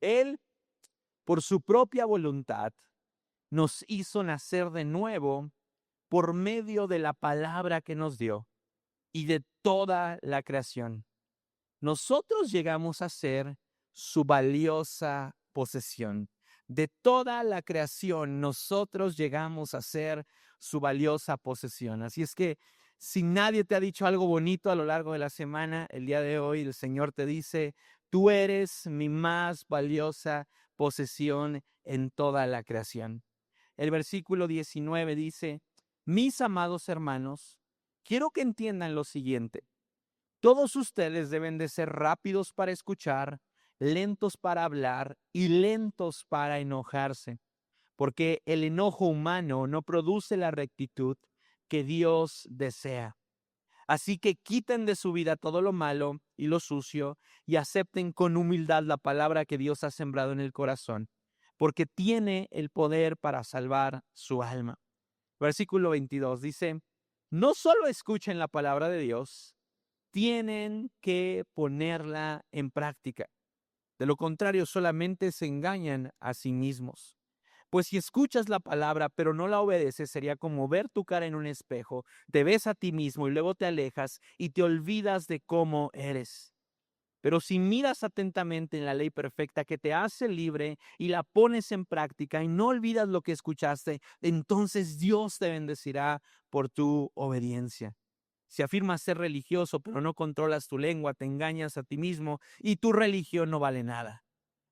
Él, por su propia voluntad, nos hizo nacer de nuevo por medio de la palabra que nos dio y de toda la creación. Nosotros llegamos a ser su valiosa posesión. De toda la creación, nosotros llegamos a ser su valiosa posesión. Así es que si nadie te ha dicho algo bonito a lo largo de la semana, el día de hoy el Señor te dice, tú eres mi más valiosa posesión en toda la creación. El versículo 19 dice, mis amados hermanos, quiero que entiendan lo siguiente. Todos ustedes deben de ser rápidos para escuchar, lentos para hablar y lentos para enojarse, porque el enojo humano no produce la rectitud que Dios desea. Así que quiten de su vida todo lo malo y lo sucio y acepten con humildad la palabra que Dios ha sembrado en el corazón, porque tiene el poder para salvar su alma. Versículo 22 dice, no solo escuchen la palabra de Dios, tienen que ponerla en práctica. De lo contrario, solamente se engañan a sí mismos. Pues si escuchas la palabra pero no la obedeces, sería como ver tu cara en un espejo, te ves a ti mismo y luego te alejas y te olvidas de cómo eres. Pero si miras atentamente en la ley perfecta que te hace libre y la pones en práctica y no olvidas lo que escuchaste, entonces Dios te bendecirá por tu obediencia. Si afirmas ser religioso pero no controlas tu lengua, te engañas a ti mismo y tu religión no vale nada.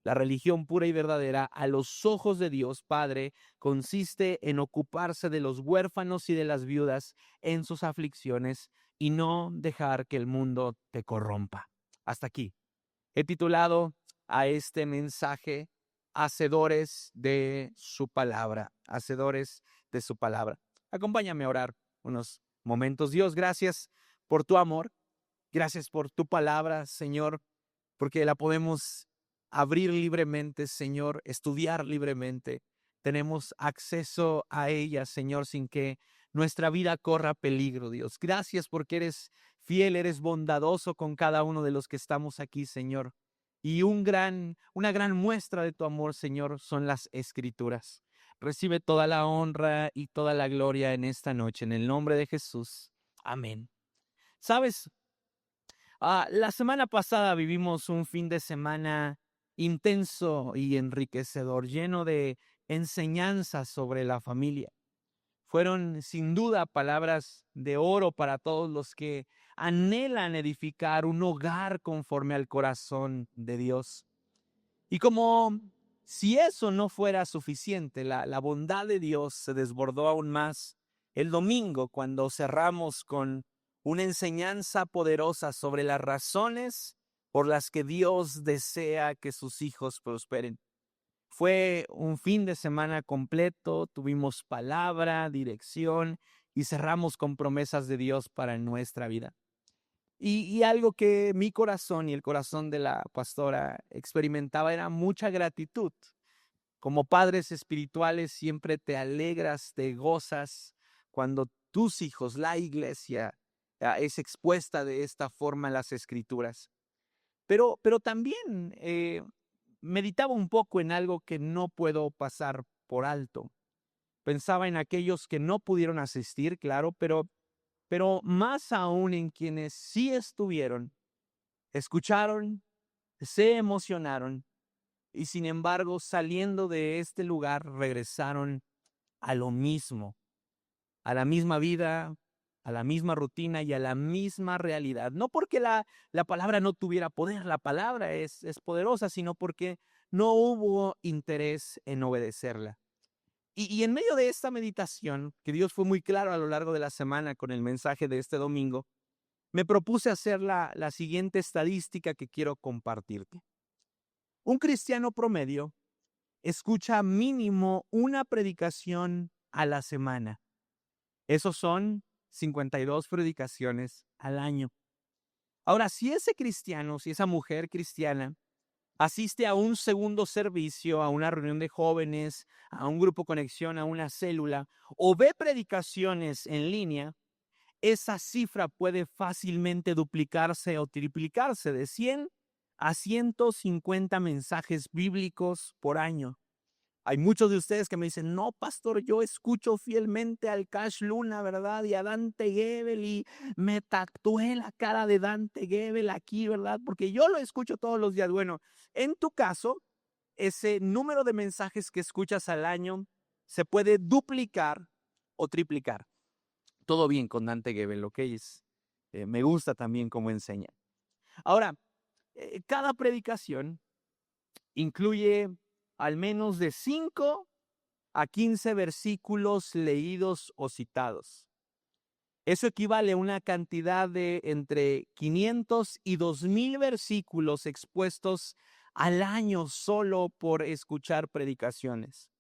La religión pura y verdadera a los ojos de Dios Padre consiste en ocuparse de los huérfanos y de las viudas en sus aflicciones y no dejar que el mundo te corrompa. Hasta aquí. He titulado a este mensaje Hacedores de su palabra. Hacedores de su palabra. Acompáñame a orar unos momentos. Dios, gracias por tu amor. Gracias por tu palabra, Señor, porque la podemos abrir libremente, Señor, estudiar libremente. Tenemos acceso a ella, Señor, sin que nuestra vida corra peligro, Dios. Gracias porque eres fiel, eres bondadoso con cada uno de los que estamos aquí, Señor. Y una gran muestra de tu amor, Señor, son las Escrituras. Recibe toda la honra y toda la gloria en esta noche, en el nombre de Jesús. Amén. ¿Sabes? La semana pasada vivimos un fin de semana intenso y enriquecedor, lleno de enseñanzas sobre la familia. Fueron sin duda palabras de oro para todos los que anhelan edificar un hogar conforme al corazón de Dios. Y como si eso no fuera suficiente, la bondad de Dios se desbordó aún más el domingo cuando cerramos con una enseñanza poderosa sobre las razones por las que Dios desea que sus hijos prosperen. Fue un fin de semana completo, tuvimos palabra, dirección y cerramos con promesas de Dios para nuestra vida. Y algo que mi corazón y el corazón de la pastora experimentaba era mucha gratitud. Como padres espirituales siempre te alegras, te gozas cuando tus hijos, la iglesia, es expuesta de esta forma en las escrituras. Pero también meditaba un poco en algo que no puedo pasar por alto. Pensaba en aquellos que no pudieron asistir, claro, pero más aún en quienes sí estuvieron, escucharon, se emocionaron y sin embargo saliendo de este lugar regresaron a lo mismo, a la misma vida, a la misma rutina y a la misma realidad. No porque la palabra no tuviera poder, la palabra es poderosa, sino porque no hubo interés en obedecerla. Y en medio de esta meditación, que Dios fue muy claro a lo largo de la semana con el mensaje de este domingo, me propuse hacer la siguiente estadística que quiero compartirte. Un cristiano promedio escucha mínimo una predicación a la semana. Esos son 52 predicaciones al año. Ahora, si ese cristiano, si esa mujer cristiana asiste a un segundo servicio, a una reunión de jóvenes, a un grupo conexión, a una célula, o ve predicaciones en línea, esa cifra puede fácilmente duplicarse o triplicarse de 100 a 150 mensajes bíblicos por año. Hay muchos de ustedes que me dicen, no, pastor, yo escucho fielmente al Cash Luna, ¿verdad? Y a Dante Gebel y me tatué la cara de Dante Gebel aquí, ¿verdad? Porque yo lo escucho todos los días. Bueno, en tu caso, ese número de mensajes que escuchas al año se puede duplicar o triplicar. Todo bien con Dante Gebel, ¿ok? Me gusta también cómo enseña. Ahora, cada predicación incluye al menos de 5 a 15 versículos leídos o citados. Eso equivale a una cantidad de entre 500 y 2000 versículos expuestos al año solo por escuchar predicaciones.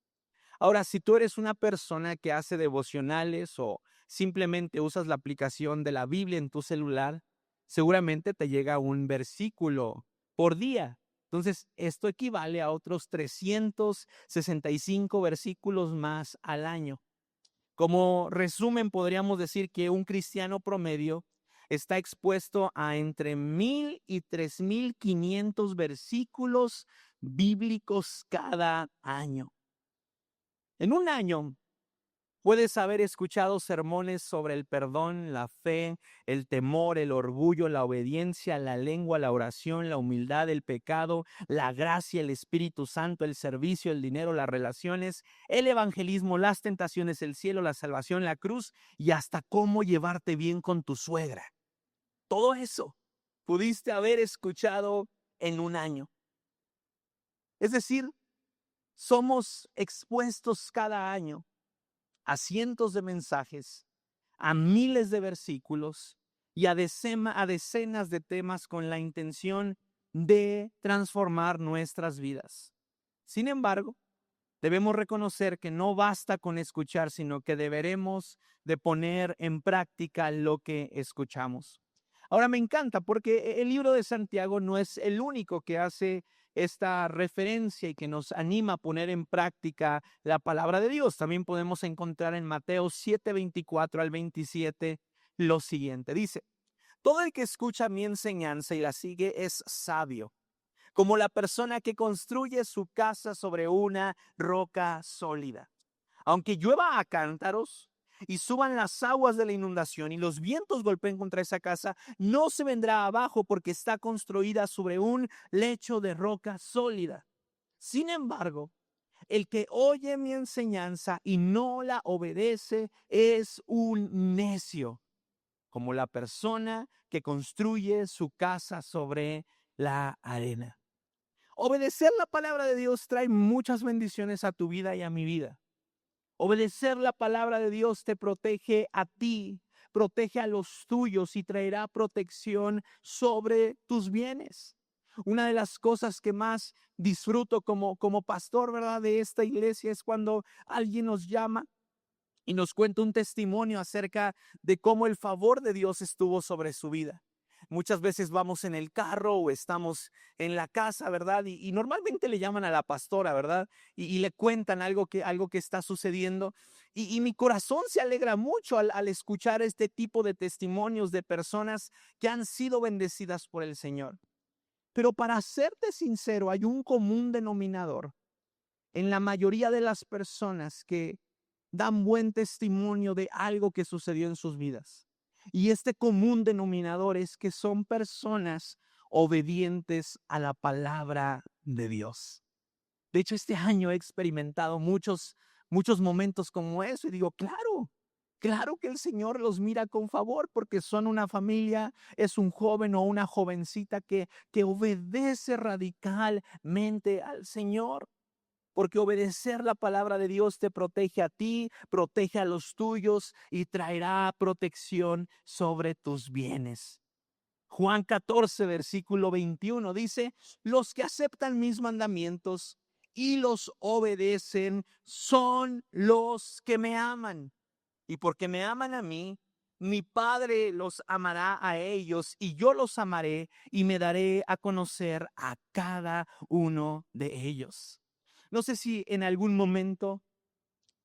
Ahora, si tú eres una persona que hace devocionales o simplemente usas la aplicación de la Biblia en tu celular, seguramente te llega un versículo por día. Entonces, esto equivale a otros 365 versículos más al año. Como resumen, podríamos decir que un cristiano promedio está expuesto a entre 1000 y 3500 versículos bíblicos cada año. En un año puedes haber escuchado sermones sobre el perdón, la fe, el temor, el orgullo, la obediencia, la lengua, la oración, la humildad, el pecado, la gracia, el Espíritu Santo, el servicio, el dinero, las relaciones, el evangelismo, las tentaciones, el cielo, la salvación, la cruz y hasta cómo llevarte bien con tu suegra. Todo eso pudiste haber escuchado en un año. Es decir, somos expuestos cada año a cientos de mensajes, a miles de versículos y a decenas de temas con la intención de transformar nuestras vidas. Sin embargo, debemos reconocer que no basta con escuchar, sino que deberemos de poner en práctica lo que escuchamos. Ahora me encanta porque el libro de Santiago no es el único que hace esta referencia y que nos anima a poner en práctica la palabra de Dios. También podemos encontrar en Mateo 7:24 al 27 lo siguiente. Dice, todo el que escucha mi enseñanza y la sigue es sabio, como la persona que construye su casa sobre una roca sólida. Aunque llueva a cántaros y suban las aguas de la inundación y los vientos golpeen contra esa casa, no se vendrá abajo porque está construida sobre un lecho de roca sólida. Sin embargo, el que oye mi enseñanza y no la obedece es un necio, como la persona que construye su casa sobre la arena. Obedecer la palabra de Dios trae muchas bendiciones a tu vida y a mi vida. Obedecer la palabra de Dios te protege a ti, protege a los tuyos y traerá protección sobre tus bienes. Una de las cosas que más disfruto como pastor, ¿verdad?, de esta iglesia es cuando alguien nos llama y nos cuenta un testimonio acerca de cómo el favor de Dios estuvo sobre su vida. Muchas veces vamos en el carro o estamos en la casa, ¿verdad? Y normalmente le llaman a la pastora, ¿verdad? Y le cuentan algo que está sucediendo. Y mi corazón se alegra mucho al escuchar este tipo de testimonios de personas que han sido bendecidas por el Señor. Pero para serte sincero, hay un común denominador en la mayoría de las personas que dan buen testimonio de algo que sucedió en sus vidas. Y este común denominador es que son personas obedientes a la palabra de Dios. De hecho, este año he experimentado muchos momentos como eso y digo, claro que el Señor los mira con favor porque son una familia, es un joven o una jovencita que obedece radicalmente al Señor. Porque obedecer la palabra de Dios te protege a ti, protege a los tuyos y traerá protección sobre tus bienes. Juan 14, versículo 21 dice, los que aceptan mis mandamientos y los obedecen son los que me aman. Y porque me aman a mí, mi Padre los amará a ellos y yo los amaré y me daré a conocer a cada uno de ellos. No sé si en algún momento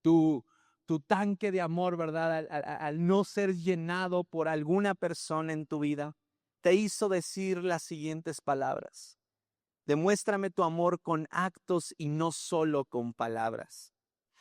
tu, tu tanque de amor, ¿verdad? Al no ser llenado por alguna persona en tu vida, te hizo decir las siguientes palabras. Demuéstrame tu amor con actos y no solo con palabras.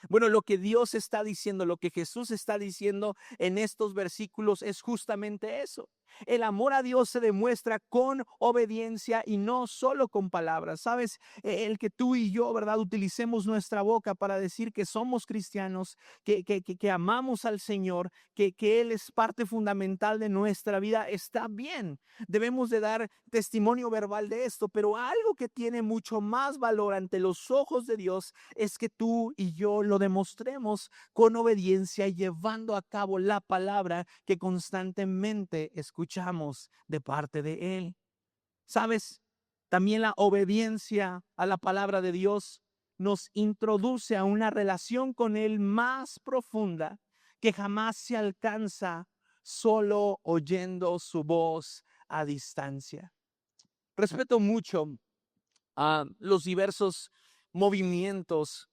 Bueno, lo que Dios está diciendo, lo que Jesús está diciendo en estos versículos es justamente eso. El amor a Dios se demuestra con obediencia y no solo con palabras. Sabes, el que tú y yo, ¿verdad?, utilicemos nuestra boca para decir que somos cristianos, que amamos al Señor, que Él es parte fundamental de nuestra vida, está bien. Debemos de dar testimonio verbal de esto, pero algo que tiene mucho más valor ante los ojos de Dios es que tú y yo lo demostremos con obediencia, llevando a cabo la palabra que constantemente escuchamos de parte de Él. ¿Sabes? También la obediencia a la palabra de Dios nos introduce a una relación con Él más profunda que jamás se alcanza solo oyendo su voz a distancia. Respeto mucho a los diversos movimientos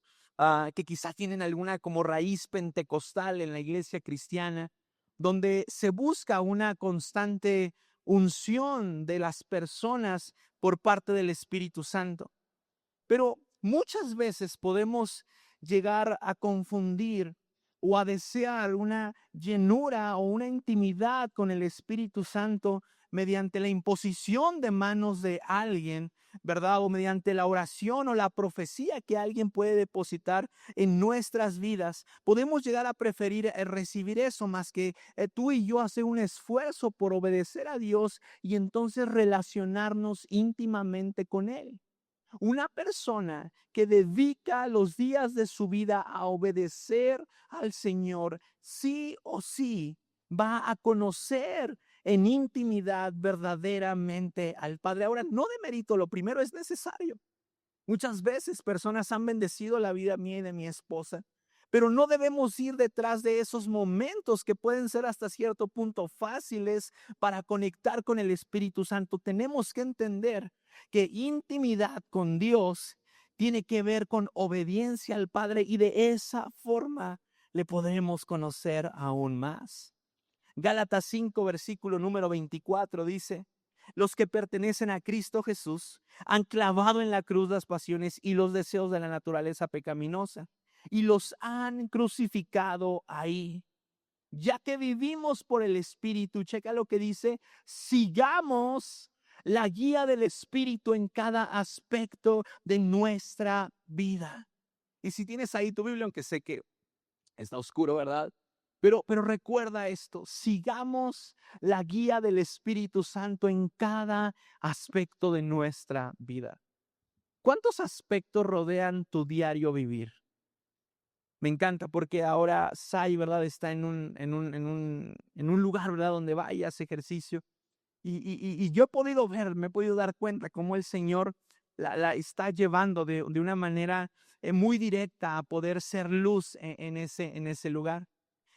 que quizá tienen alguna como raíz pentecostal en la iglesia cristiana, donde se busca una constante unción de las personas por parte del Espíritu Santo. Pero muchas veces podemos llegar a confundir o a desear una llenura o una intimidad con el Espíritu Santo mediante la imposición de manos de alguien, ¿verdad? O mediante la oración o la profecía que alguien puede depositar en nuestras vidas. Podemos llegar a preferir recibir eso más que tú y yo hacer un esfuerzo por obedecer a Dios y entonces relacionarnos íntimamente con Él. Una persona que dedica los días de su vida a obedecer al Señor, sí o sí va a conocer en intimidad verdaderamente al Padre. Ahora, no demerito, lo primero es necesario. Muchas veces personas han bendecido la vida mía y de mi esposa, pero no debemos ir detrás de esos momentos que pueden ser hasta cierto punto fáciles para conectar con el Espíritu Santo. Tenemos que entender que intimidad con Dios tiene que ver con obediencia al Padre y de esa forma le podremos conocer aún más. Gálatas 5, versículo número 24 dice: los que pertenecen a Cristo Jesús han clavado en la cruz las pasiones y los deseos de la naturaleza pecaminosa y los han crucificado ahí. Ya que vivimos por el Espíritu, checa lo que dice: sigamos la guía del Espíritu en cada aspecto de nuestra vida. Y si tienes ahí tu Biblia, aunque sé que está oscuro, ¿verdad? Pero recuerda esto: sigamos la guía del Espíritu Santo en cada aspecto de nuestra vida. ¿Cuántos aspectos rodean tu diario vivir? Me encanta porque ahora Sai, ¿verdad?, está en un lugar, ¿verdad?, donde vaya, hace ejercicio. Y yo he podido ver, me he podido dar cuenta cómo el Señor la está llevando de una manera muy directa a poder ser luz en ese lugar.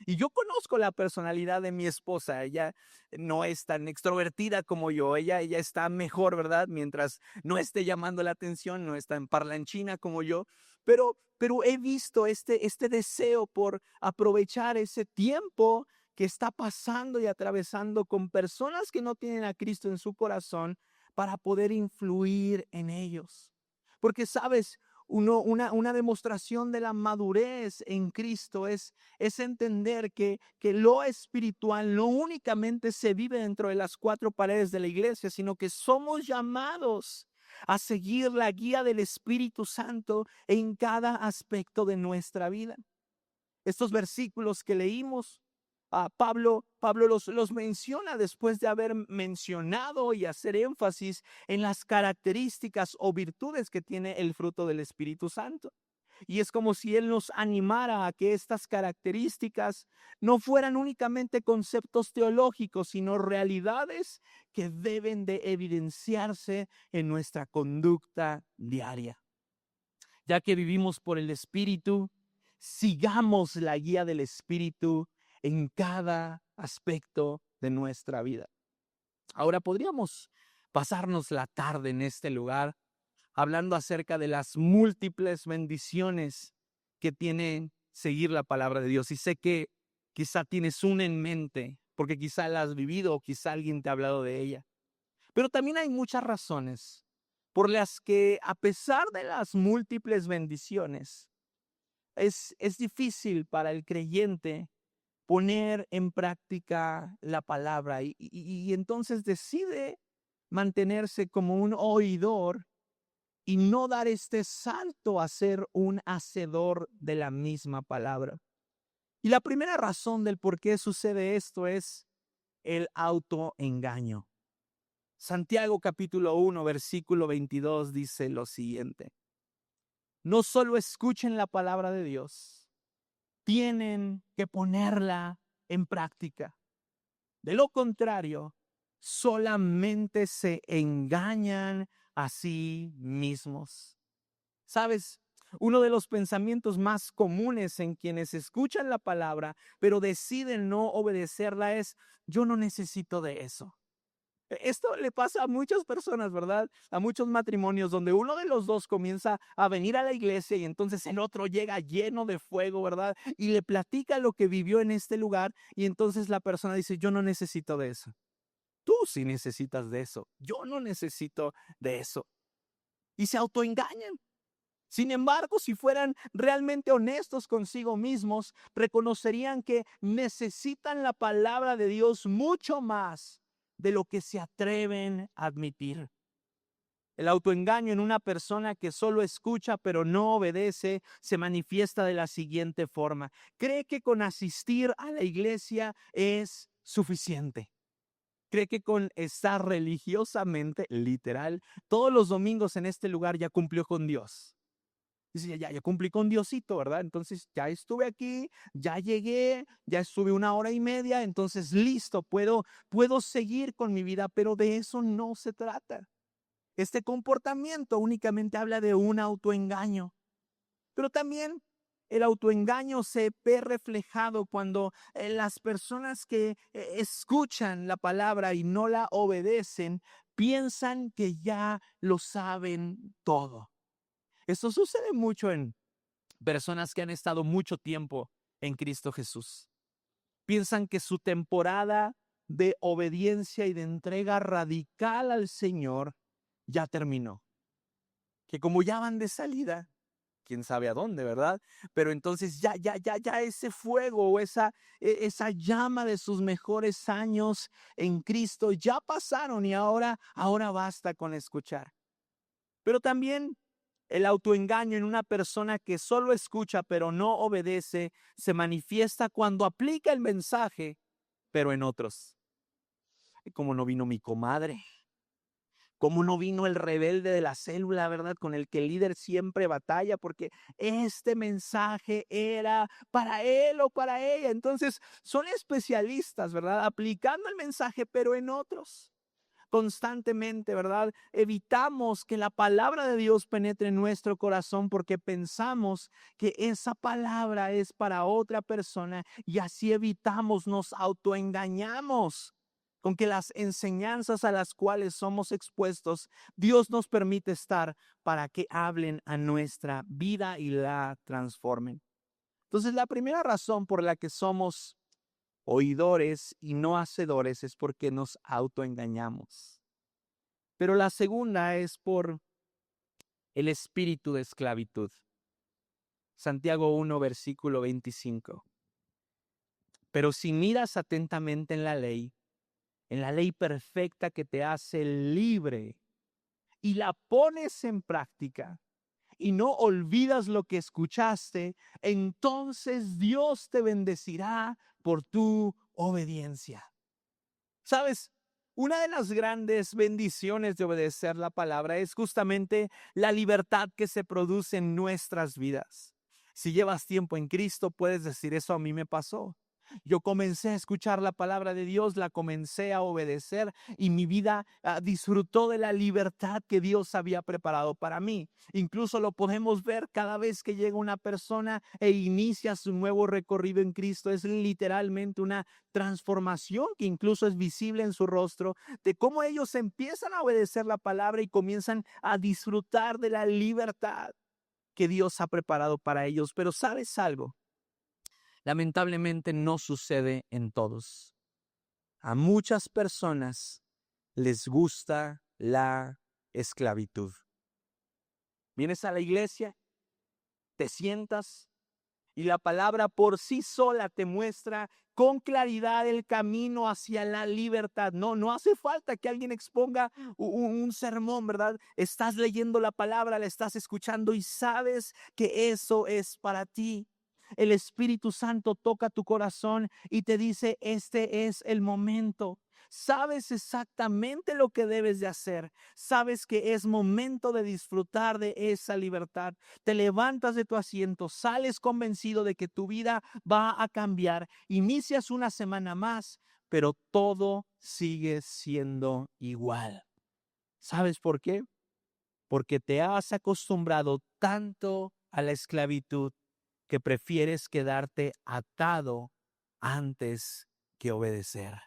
Y yo conozco la personalidad de mi esposa. Ella no es tan extrovertida como yo. Ella está mejor, ¿verdad? Mientras no esté llamando la atención, no está en parlanchina como yo. Pero he visto este deseo por aprovechar ese tiempo que está pasando y atravesando con personas que no tienen a Cristo en su corazón para poder influir en ellos. Porque, ¿sabes? Una demostración de la madurez en Cristo es entender que lo espiritual no únicamente se vive dentro de las cuatro paredes de la iglesia, sino que somos llamados a seguir la guía del Espíritu Santo en cada aspecto de nuestra vida. Estos versículos que leímos, Pablo los menciona después de haber mencionado y hacer énfasis en las características o virtudes que tiene el fruto del Espíritu Santo. Y es como si Él nos animara a que estas características no fueran únicamente conceptos teológicos, sino realidades que deben de evidenciarse en nuestra conducta diaria. Ya que vivimos por el Espíritu, sigamos la guía del Espíritu en cada aspecto de nuestra vida. Ahora podríamos pasarnos la tarde en este lugar hablando acerca de las múltiples bendiciones que tiene seguir la palabra de Dios. Y sé que quizá tienes una en mente, porque quizá la has vivido o quizá alguien te ha hablado de ella. Pero también hay muchas razones por las que, a pesar de las múltiples bendiciones, es difícil para el creyente poner en práctica la palabra y entonces decide mantenerse como un oidor y no dar este salto a ser un hacedor de la misma palabra. Y la primera razón del por qué sucede esto es el autoengaño. Santiago capítulo 1, versículo 22 dice lo siguiente: no solo escuchen la palabra de Dios, tienen que ponerla en práctica. De lo contrario, solamente se engañan a sí mismos. ¿Sabes? Uno de los pensamientos más comunes en quienes escuchan la palabra, pero deciden no obedecerla es: yo no necesito de eso. Esto le pasa a muchas personas, ¿verdad? A muchos matrimonios donde uno de los dos comienza a venir a la iglesia y entonces el otro llega lleno de fuego, ¿verdad? Y le platica lo que vivió en este lugar y entonces la persona dice: yo no necesito de eso. Tú sí necesitas de eso. Yo no necesito de eso. Y se autoengañan. Sin embargo, si fueran realmente honestos consigo mismos, reconocerían que necesitan la palabra de Dios mucho más de lo que se atreven a admitir. El autoengaño en una persona que solo escucha pero no obedece se manifiesta de la siguiente forma: cree que con asistir a la iglesia es suficiente. Cree que con estar religiosamente, literal, todos los domingos en este lugar ya cumplió con Dios. Dice: ya cumplí con Diosito, ¿verdad? Entonces ya estuve aquí, ya llegué, ya estuve 1 hora y media, entonces listo, puedo seguir con mi vida, pero de eso no se trata. Este comportamiento únicamente habla de un autoengaño, pero también el autoengaño se ve reflejado cuando las personas que escuchan la palabra y no la obedecen piensan que ya lo saben todo. Esto sucede mucho en personas que han estado mucho tiempo en Cristo Jesús. Piensan que su temporada de obediencia y de entrega radical al Señor ya terminó. Que como ya van de salida, quién sabe a dónde, ¿verdad? Pero entonces ya ese fuego o esa llama de sus mejores años en Cristo ya pasaron y ahora basta con escuchar. Pero también el autoengaño en una persona que solo escucha pero no obedece se manifiesta cuando aplica el mensaje, pero en otros. Como no vino mi comadre, como no vino el rebelde de la célula, ¿verdad? Con el que el líder siempre batalla porque este mensaje era para él o para ella. Entonces son especialistas, ¿verdad? Aplicando el mensaje, pero en otros. Constantemente, ¿verdad? Evitamos que la palabra de Dios penetre en nuestro corazón porque pensamos que esa palabra es para otra persona y así evitamos, nos autoengañamos con que las enseñanzas a las cuales somos expuestos, Dios nos permite estar para que hablen a nuestra vida y la transformen. Entonces, la primera razón por la que somos oidores y no hacedores es porque nos autoengañamos. Pero la segunda es por el espíritu de esclavitud. Santiago 1, versículo 25. Pero si miras atentamente en la ley perfecta que te hace libre, y la pones en práctica, y no olvidas lo que escuchaste, entonces Dios te bendecirá por tu obediencia. ¿Sabes? Una de las grandes bendiciones de obedecer la palabra es justamente la libertad que se produce en nuestras vidas. Si llevas tiempo en Cristo, puedes decir: eso a mí me pasó. Yo comencé a escuchar la palabra de Dios, la comencé a obedecer y mi vida disfrutó de la libertad que Dios había preparado para mí. Incluso lo podemos ver cada vez que llega una persona e inicia su nuevo recorrido en Cristo. Es literalmente una transformación que incluso es visible en su rostro, de cómo ellos empiezan a obedecer la palabra y comienzan a disfrutar de la libertad que Dios ha preparado para ellos. Pero ¿sabes algo? Lamentablemente no sucede en todos. A muchas personas les gusta la esclavitud. Vienes a la iglesia, te sientas y la palabra por sí sola te muestra con claridad el camino hacia la libertad. No hace falta que alguien exponga un sermón, ¿verdad? Estás leyendo la palabra, la estás escuchando y sabes que eso es para ti. El Espíritu Santo toca tu corazón y te dice, este es el momento. Sabes exactamente lo que debes de hacer. Sabes que es momento de disfrutar de esa libertad. Te levantas de tu asiento, sales convencido de que tu vida va a cambiar. Inicias una semana más, pero todo sigue siendo igual. ¿Sabes por qué? Porque te has acostumbrado tanto a la esclavitud que prefieres quedarte atado antes que obedecer.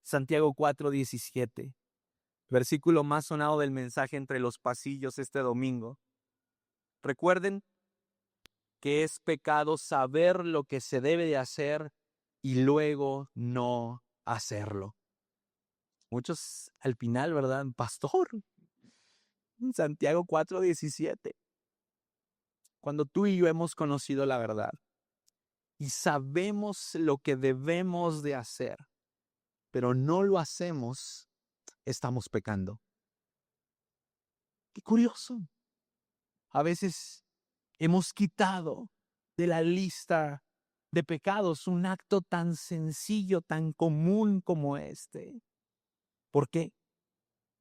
Santiago 4:17, versículo más sonado del mensaje entre los pasillos este domingo. Recuerden que es pecado saber lo que se debe de hacer y luego no hacerlo. Muchos al final, ¿verdad? Pastor, Santiago 4:17. Cuando tú y yo hemos conocido la verdad y sabemos lo que debemos de hacer, pero no lo hacemos, estamos pecando. Qué curioso. A veces hemos quitado de la lista de pecados un acto tan sencillo, tan común como este. ¿Por qué?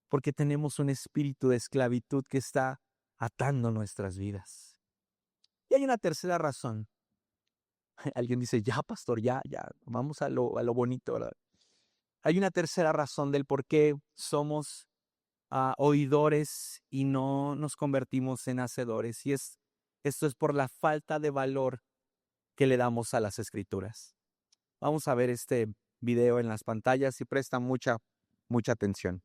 Porque tenemos un espíritu de esclavitud que está atando nuestras vidas. Y hay una tercera razón. Alguien dice, ya pastor, ya, vamos a lo bonito, ¿verdad? Hay una tercera razón del por qué somos oidores y no nos convertimos en hacedores. Y esto es por la falta de valor que le damos a las escrituras. Vamos a ver este video en las pantallas y presta mucha atención.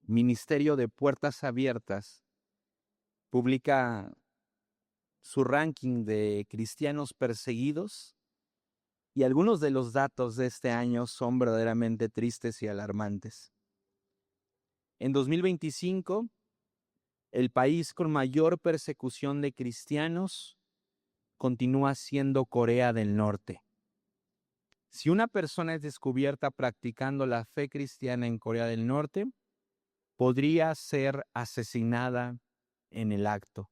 Ministerio de Puertas Abiertas publica su ranking de cristianos perseguidos Y algunos de los datos de este año son verdaderamente tristes y alarmantes. En 2025, el país con mayor persecución de cristianos continúa siendo Corea del Norte. Si una persona es descubierta practicando la fe cristiana en Corea del Norte, podría ser asesinada en el acto.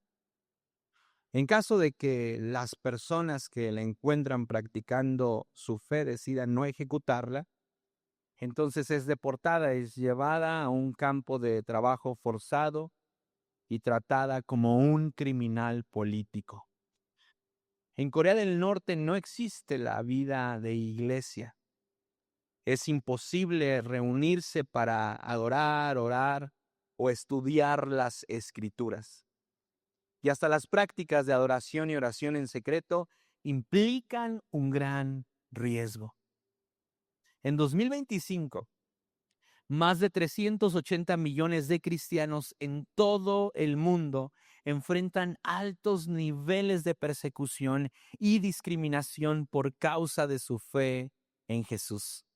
En caso de que las personas que la encuentran practicando su fe decidan no ejecutarla, entonces es deportada, es llevada a un campo de trabajo forzado y tratada como un criminal político. En Corea del Norte no existe la vida de iglesia. Es imposible reunirse para adorar, orar o estudiar las escrituras. Y hasta las prácticas de adoración y oración en secreto implican un gran riesgo. En 2025, más de 380 millones de cristianos en todo el mundo enfrentan altos niveles de persecución y discriminación por causa de su fe en Jesús.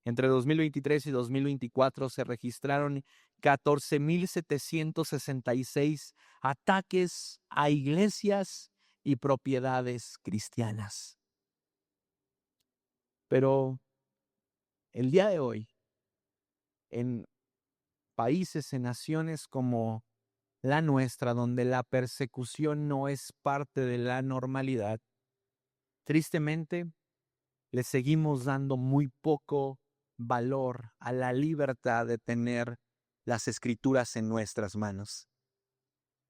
Entre 2023 y 2024 se registraron 14,766 ataques a iglesias y propiedades cristianas. Pero el día de hoy, en países, en naciones como la nuestra, donde la persecución no es parte de la normalidad, tristemente le seguimos dando muy poco valor a la libertad de tener las escrituras en nuestras manos.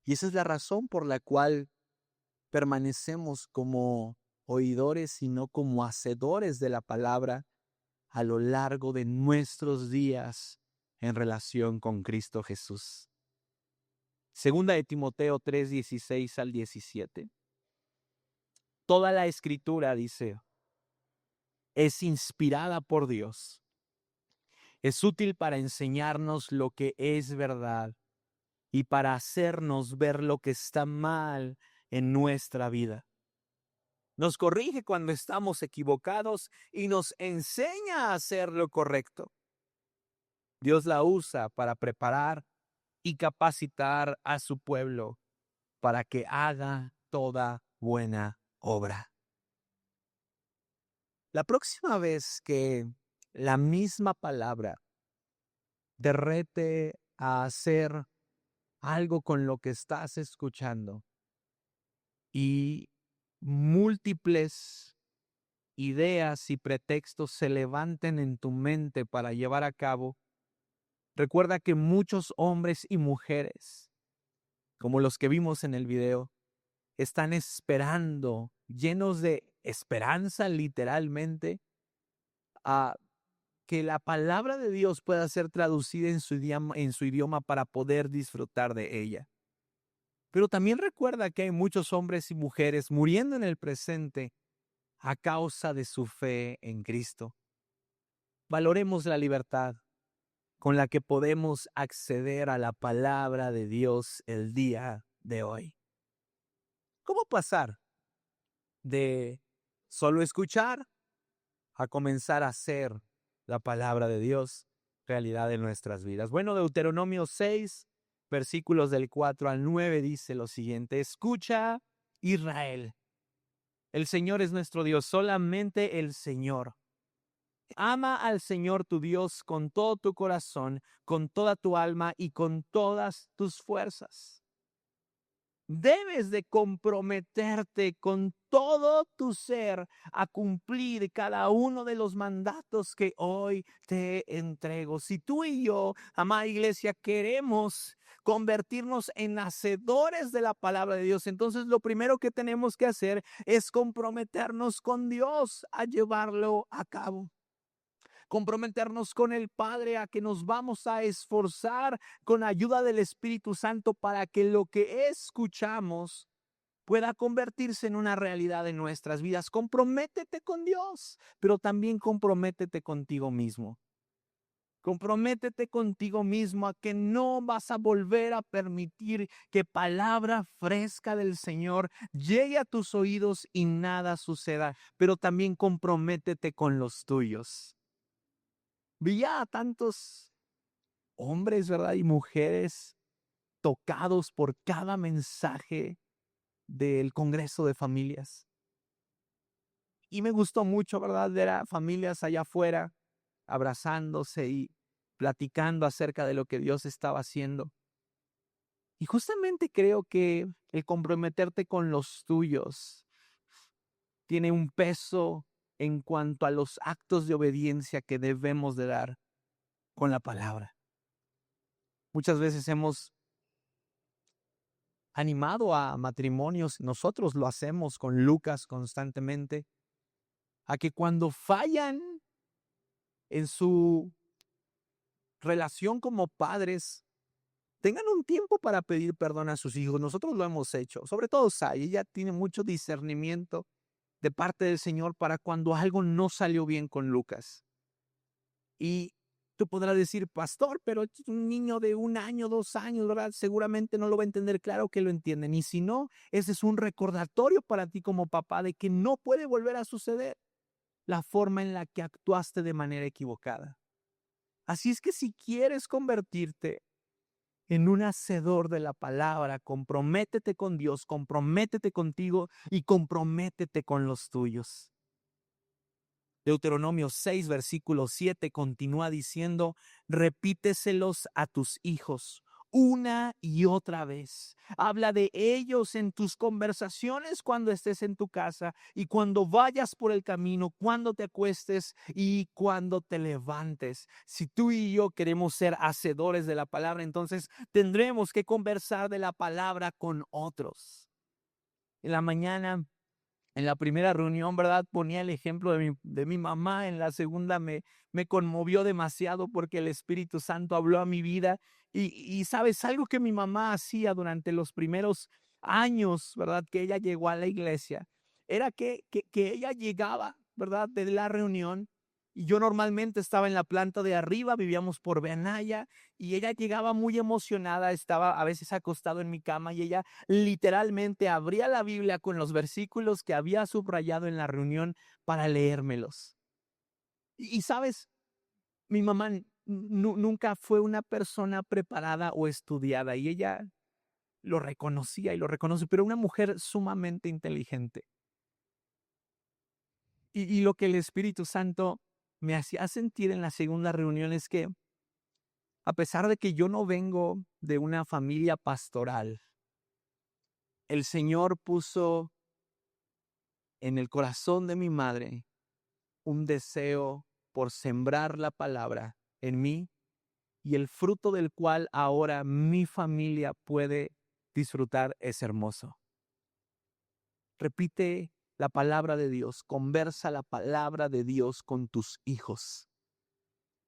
Y esa es la razón por la cual permanecemos como oidores y no como hacedores de la palabra a lo largo de nuestros días en relación con Cristo Jesús. Segunda de Timoteo 3:16 al 17. Toda la escritura, dice, es inspirada por Dios. Es útil para enseñarnos lo que es verdad y para hacernos ver lo que está mal en nuestra vida. Nos corrige cuando estamos equivocados y nos enseña a hacer lo correcto. Dios la usa para preparar y capacitar a su pueblo para que haga toda buena obra. La próxima vez que la misma palabra derrete a hacer algo con lo que estás escuchando y múltiples ideas y pretextos se levanten en tu mente para llevar a cabo, recuerda que muchos hombres y mujeres, como los que vimos en el video, están esperando, llenos de esperanza literalmente, a que la palabra de Dios pueda ser traducida en su idioma para poder disfrutar de ella. Pero también recuerda que hay muchos hombres y mujeres muriendo en el presente a causa de su fe en Cristo. Valoremos la libertad con la que podemos acceder a la palabra de Dios el día de hoy. ¿Cómo pasar de solo escuchar a comenzar a hacer la palabra de Dios realidad en nuestras vidas? Bueno, Deuteronomio 6, versículos del 4 al 9 dice lo siguiente: escucha, Israel, el Señor es nuestro Dios, solamente el Señor. Ama al Señor tu Dios con todo tu corazón, con toda tu alma y con todas tus fuerzas. Debes de comprometerte con todo tu ser a cumplir cada uno de los mandatos que hoy te entrego. Si tú y yo, amada iglesia, queremos convertirnos en hacedores de la palabra de Dios, entonces lo primero que tenemos que hacer es comprometernos con Dios a llevarlo a cabo. Comprometernos con el Padre a que nos vamos a esforzar con ayuda del Espíritu Santo para que lo que escuchamos pueda convertirse en una realidad en nuestras vidas. Comprométete con Dios, pero también comprométete contigo mismo. Comprométete contigo mismo a que no vas a volver a permitir que palabra fresca del Señor llegue a tus oídos y nada suceda, pero también comprométete con los tuyos. Veía a tantos hombres, ¿verdad? Y mujeres tocados por cada mensaje del Congreso de Familias. Y me gustó mucho, ¿verdad? Ver a familias allá afuera abrazándose y platicando acerca de lo que Dios estaba haciendo. Y justamente creo que el comprometerte con los tuyos tiene un peso en cuanto a los actos de obediencia que debemos de dar con la palabra. Muchas veces hemos animado a matrimonios, nosotros lo hacemos con Lucas constantemente, a que cuando fallan en su relación como padres, tengan un tiempo para pedir perdón a sus hijos. Nosotros lo hemos hecho, sobre todo Sai, ella tiene mucho discernimiento de parte del Señor para cuando algo no salió bien con Lucas. Y tú podrás decir, pastor, pero es un niño de 1 año, 2 años, ¿verdad? Seguramente no lo va a entender. Claro que lo entienden. Y si no, ese es un recordatorio para ti como papá de que no puede volver a suceder la forma en la que actuaste de manera equivocada. Así es que si quieres convertirte en un hacedor de la palabra, comprométete con Dios, comprométete contigo y comprométete con los tuyos. Deuteronomio 6, versículo 7 continúa diciendo, repíteselos a tus hijos una y otra vez. Habla de ellos en tus conversaciones cuando estés en tu casa y cuando vayas por el camino, cuando te acuestes y cuando te levantes. Si tú y yo queremos ser hacedores de la palabra, entonces tendremos que conversar de la palabra con otros. En la mañana, en la primera reunión, ¿verdad? Ponía el ejemplo de mi mamá. En la segunda me conmovió demasiado porque el Espíritu Santo habló a mi vida. Y sabes, algo que mi mamá hacía durante los primeros años, ¿verdad? Que ella llegó a la iglesia, era que ella llegaba, ¿verdad? De la reunión. Y yo normalmente estaba en la planta de arriba, vivíamos por Benaya, y ella llegaba muy emocionada, estaba a veces acostado en mi cama y ella literalmente abría la Biblia con los versículos que había subrayado en la reunión para leérmelos. Y sabes, mi mamá nunca fue una persona preparada o estudiada y ella lo reconocía y lo reconoce, pero una mujer sumamente inteligente. Y lo que el Espíritu Santo me hacía sentir en la segunda reunión es que a pesar de que yo no vengo de una familia pastoral, el Señor puso en el corazón de mi madre un deseo por sembrar la palabra en mí y el fruto del cual ahora mi familia puede disfrutar es hermoso. Repite la palabra de Dios, conversa la palabra de Dios con tus hijos.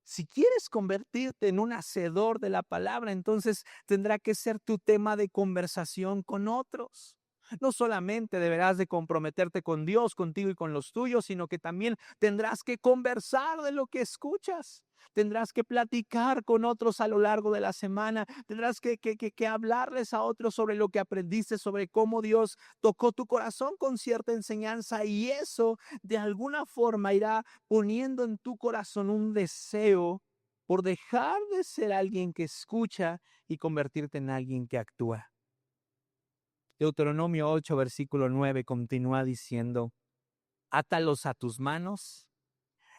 Si quieres convertirte en un hacedor de la palabra, entonces tendrá que ser tu tema de conversación con otros. No solamente deberás de comprometerte con Dios, contigo y con los tuyos, sino que también tendrás que conversar de lo que escuchas. Tendrás que platicar con otros a lo largo de la semana. Tendrás que hablarles a otros sobre lo que aprendiste, sobre cómo Dios tocó tu corazón con cierta enseñanza. Y eso de alguna forma irá poniendo en tu corazón un deseo por dejar de ser alguien que escucha y convertirte en alguien que actúa. Deuteronomio 8, versículo 9 continúa diciendo, átalos a tus manos,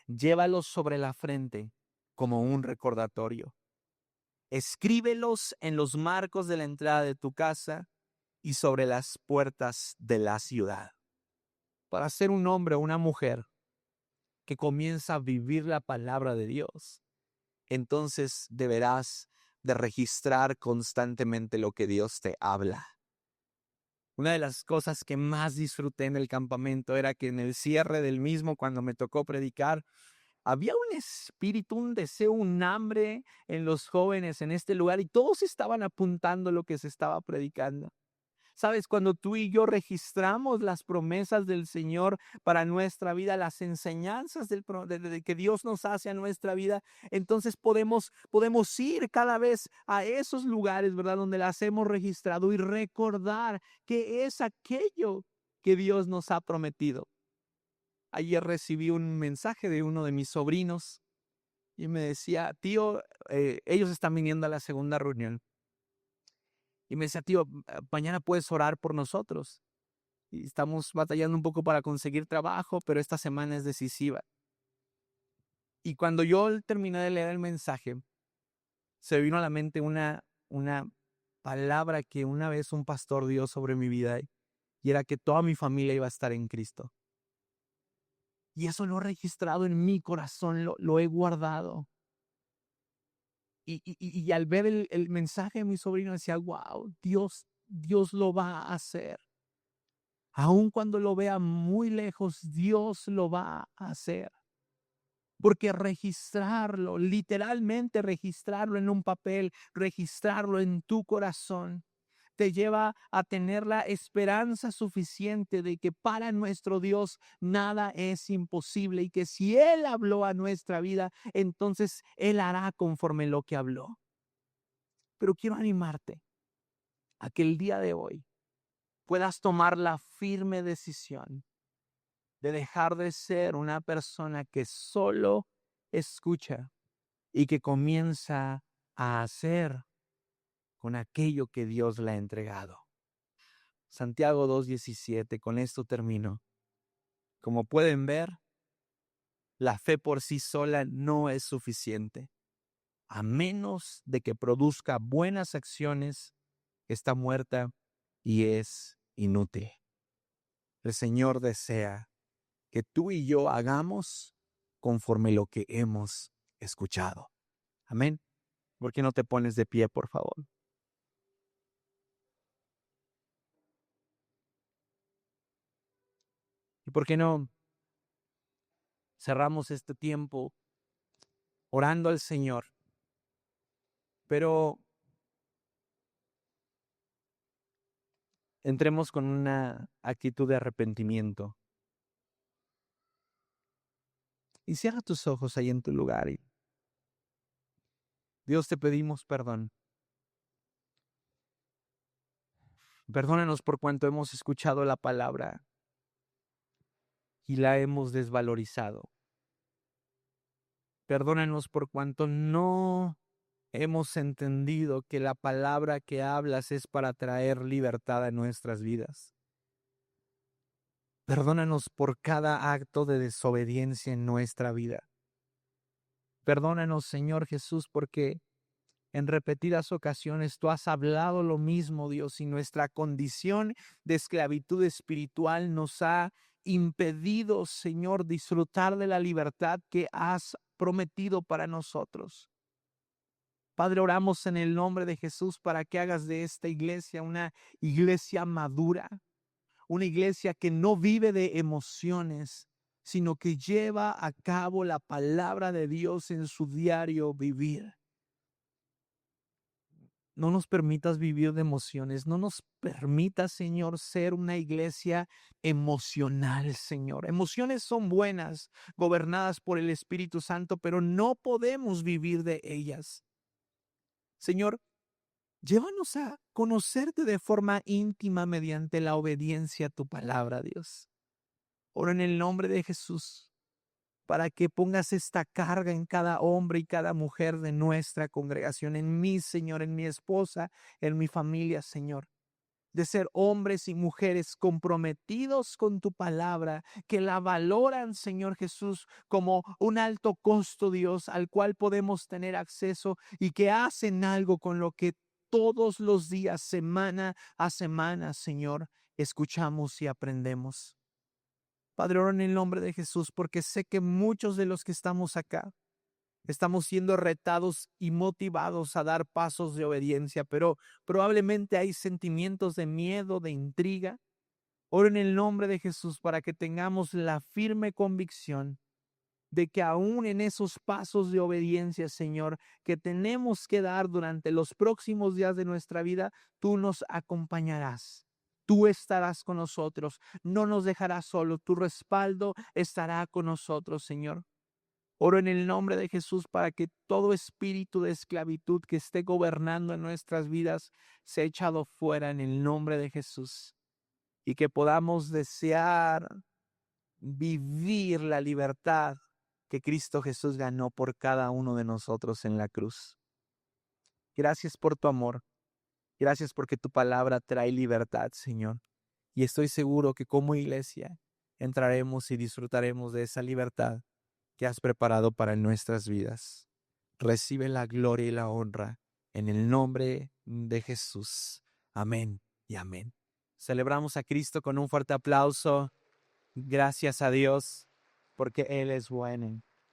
llévalos sobre la frente como un recordatorio. Escríbelos en los marcos de la entrada de tu casa y sobre las puertas de la ciudad. Para ser un hombre o una mujer que comienza a vivir la palabra de Dios, entonces deberás de registrar constantemente lo que Dios te habla. Una de las cosas que más disfruté en el campamento era que en el cierre del mismo, cuando me tocó predicar, había un espíritu, un deseo, un hambre en los jóvenes en este lugar y todos estaban apuntando lo que se estaba predicando. Sabes, cuando tú y yo registramos las promesas del Señor para nuestra vida, las enseñanzas de que Dios nos hace a nuestra vida, entonces podemos ir cada vez a esos lugares, ¿verdad? Donde las hemos registrado y recordar que es aquello que Dios nos ha prometido. Ayer recibí un mensaje de uno de mis sobrinos y me decía, tío, ellos están viniendo a la segunda reunión. Y me decía, tío, mañana puedes orar por nosotros. Y estamos batallando un poco para conseguir trabajo, pero esta semana es decisiva. Y cuando yo terminé de leer el mensaje, se vino a la mente una palabra que una vez un pastor dio sobre mi vida, y era que toda mi familia iba a estar en Cristo. Y eso lo he registrado en mi corazón, lo he guardado. Y al ver el mensaje de mi sobrino decía, wow, Dios lo va a hacer. Aun cuando lo vea muy lejos, Dios lo va a hacer. Porque registrarlo, literalmente registrarlo en un papel, registrarlo en tu corazón, te lleva a tener la esperanza suficiente de que para nuestro Dios nada es imposible y que si Él habló a nuestra vida, entonces Él hará conforme lo que habló. Pero quiero animarte a que el día de hoy puedas tomar la firme decisión de dejar de ser una persona que solo escucha y que comienza a hacer con aquello que Dios le ha entregado. Santiago 2:17, con esto termino. Como pueden ver, la fe por sí sola no es suficiente. A menos de que produzca buenas acciones, está muerta y es inútil. El Señor desea que tú y yo hagamos conforme lo que hemos escuchado. Amén. ¿Por qué no te pones de pie, por favor? ¿Y por qué no cerramos este tiempo orando al Señor? Pero entremos con una actitud de arrepentimiento. Y cierra tus ojos ahí en tu lugar. Y Dios, te pedimos perdón. Perdónanos por cuanto hemos escuchado la palabra y la hemos desvalorizado. Perdónanos por cuanto no hemos entendido que la palabra que hablas es para traer libertad a nuestras vidas. Perdónanos por cada acto de desobediencia en nuestra vida. Perdónanos, Señor Jesús, porque en repetidas ocasiones tú has hablado lo mismo, Dios, y nuestra condición de esclavitud espiritual nos ha impedido, Señor, disfrutar de la libertad que has prometido para nosotros. Padre, oramos en el nombre de Jesús para que hagas de esta iglesia una iglesia madura, una iglesia que no vive de emociones, sino que lleva a cabo la palabra de Dios en su diario vivir. No nos permitas vivir de emociones, no nos permitas, Señor, ser una iglesia emocional, Señor. Emociones son buenas, gobernadas por el Espíritu Santo, pero no podemos vivir de ellas. Señor, llévanos a conocerte de forma íntima mediante la obediencia a tu palabra, Dios. Oro en el nombre de Jesús para que pongas esta carga en cada hombre y cada mujer de nuestra congregación, en mí, Señor, en mi esposa, en mi familia, Señor, de ser hombres y mujeres comprometidos con tu palabra, que la valoran, Señor Jesús, como un alto costo, Dios, al cual podemos tener acceso y que hacen algo con lo que todos los días, semana a semana, Señor, escuchamos y aprendemos. Padre, oro en el nombre de Jesús porque sé que muchos de los que estamos acá estamos siendo retados y motivados a dar pasos de obediencia, pero probablemente hay sentimientos de miedo, de intriga. Oro en el nombre de Jesús para que tengamos la firme convicción de que aún en esos pasos de obediencia, Señor, que tenemos que dar durante los próximos días de nuestra vida, tú nos acompañarás. Tú estarás con nosotros, no nos dejarás solo, tu respaldo estará con nosotros, Señor. Oro en el nombre de Jesús para que todo espíritu de esclavitud que esté gobernando en nuestras vidas sea echado fuera en el nombre de Jesús y que podamos desear vivir la libertad que Cristo Jesús ganó por cada uno de nosotros en la cruz. Gracias por tu amor. Gracias porque tu palabra trae libertad, Señor. Y estoy seguro que como iglesia entraremos y disfrutaremos de esa libertad que has preparado para nuestras vidas. Recibe la gloria y la honra en el nombre de Jesús. Amén y amén. Celebramos a Cristo con un fuerte aplauso. Gracias a Dios porque Él es bueno.